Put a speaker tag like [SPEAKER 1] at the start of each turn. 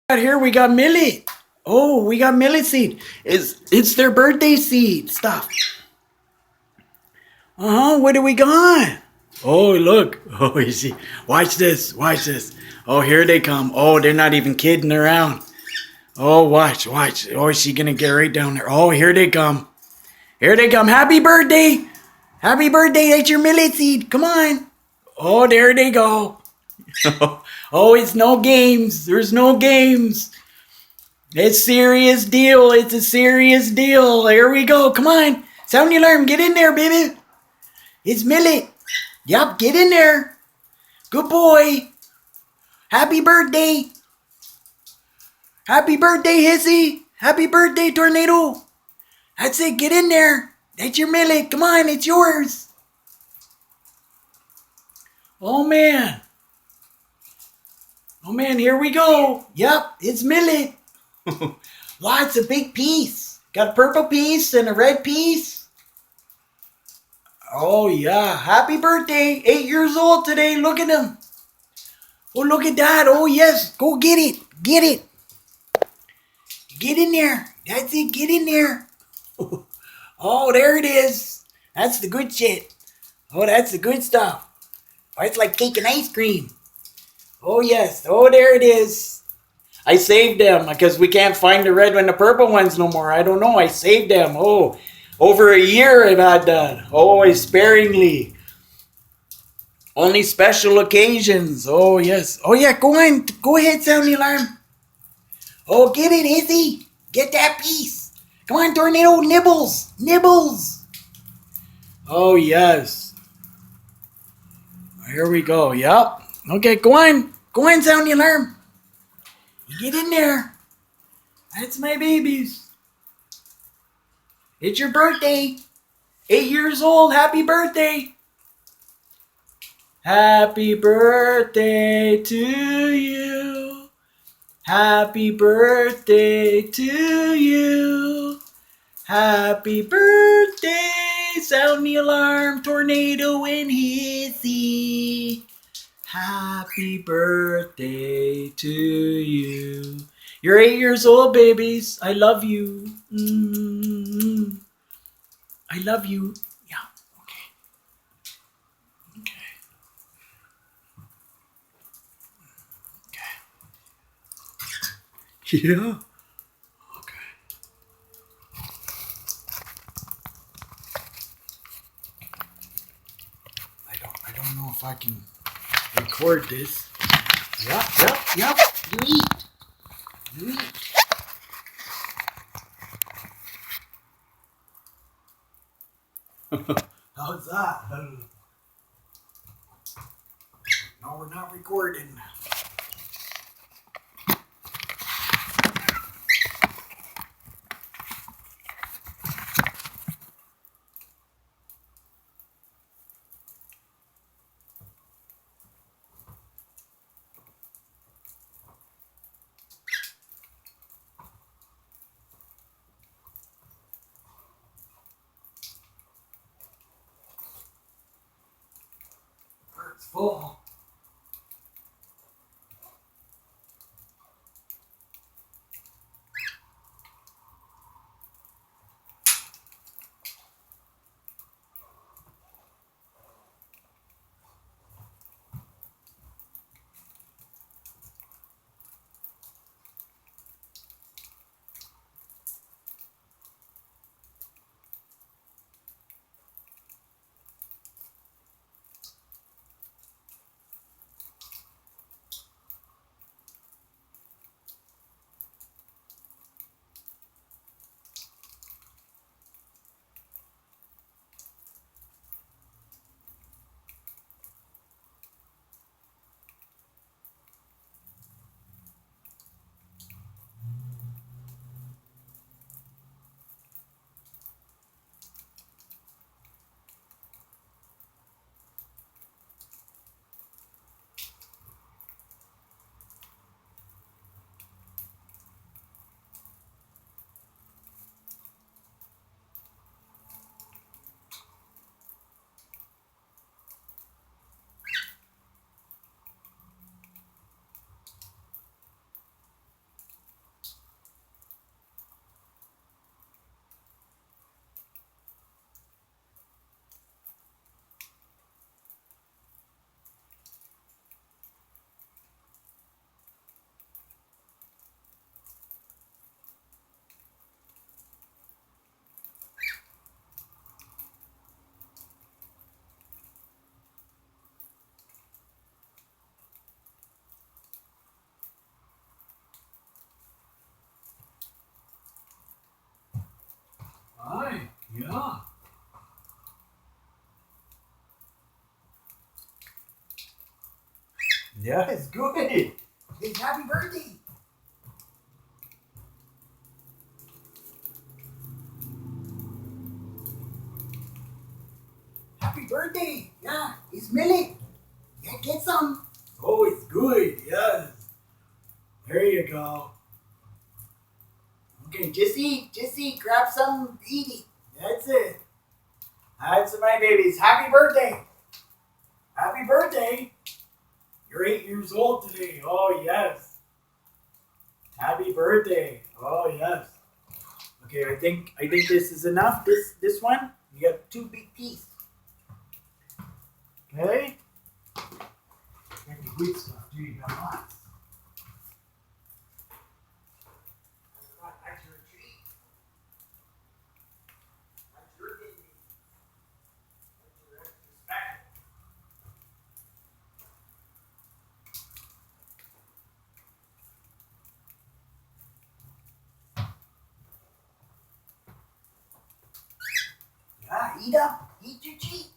[SPEAKER 1] Here we got Millet. Oh, we got Millet seed. It's their birthday seed stuff. What do we got? Oh, look. Oh, you see. Watch this. Watch this. Oh, here they come. Oh, they're not even kidding around. Oh, watch. Oh, is she gonna get right down there? Oh, here they come. Here they come. Happy birthday. Happy birthday. That's your Millet seed. Come on. Oh, there they go. Oh, it's no games. There's no games. It's serious deal. It's a serious deal. Here we go. Come on. Sound the alarm. Get in there, baby. It's Millet. Yup, get in there. Good boy. Happy birthday. Happy birthday, HISY. Happy birthday, Tornado. That's it. Get in there. That's your Millet. Come on. It's yours. Oh, man. Oh, man. Here we go. Yup, it's Millet. Wow, it's a big piece. Got a purple piece and a red piece. Oh, yeah. Happy birthday. 8 years old today. Look at him. Oh, look at that. Oh, yes. Go get it. Get it. Get in there. That's it. Get in there. Oh, there it is. That's the good shit. Oh, that's the good stuff. Oh, it's like cake and ice cream. Oh, yes. Oh, there it is. I saved them because we can't find the red and the purple ones no more. I don't know. I saved them. Oh, over a year I've had that. Oh, sparingly. Only special occasions. Oh, yes. Oh, yeah. Go on. Go ahead, sound the alarm. Oh, get it, HISY. Get that piece. Come on, Tornado. Nibbles. Nibbles. Oh, yes. Here we go. Yep. Okay, go on. Go on, sound the alarm. Get in there. That's my babies. It's your birthday. 8 years old. Happy birthday. Happy birthday to you. Happy birthday to you. Happy birthday. Sound the alarm. Tornado and HISY. Happy birthday to you. You're 8 years old, babies. I love you. I love you. Yeah. Okay. Okay. Yeah. Okay. I don't know if I can record this. Yep. You eat. You eat. How's that? No, we're not recording. It's full. Yes, good. It's happy birthday. Happy birthday. Yeah, it's Millet. Yeah, get some. Oh, it's good. Yes. There you go. Okay, just eat. Just eat. Grab some. Eat it. That's it. That's my babies. Happy birthday. Happy birthday. You're 8 years old today. Oh, yes. Happy birthday. Oh, yes. Okay, I think this is enough. This one, you got 2 big teeth. Okay? And the good stuff, too. You got lots. That's your treat. That's your kidney. That's your extra special. Yeah, eat up. Eat your treat.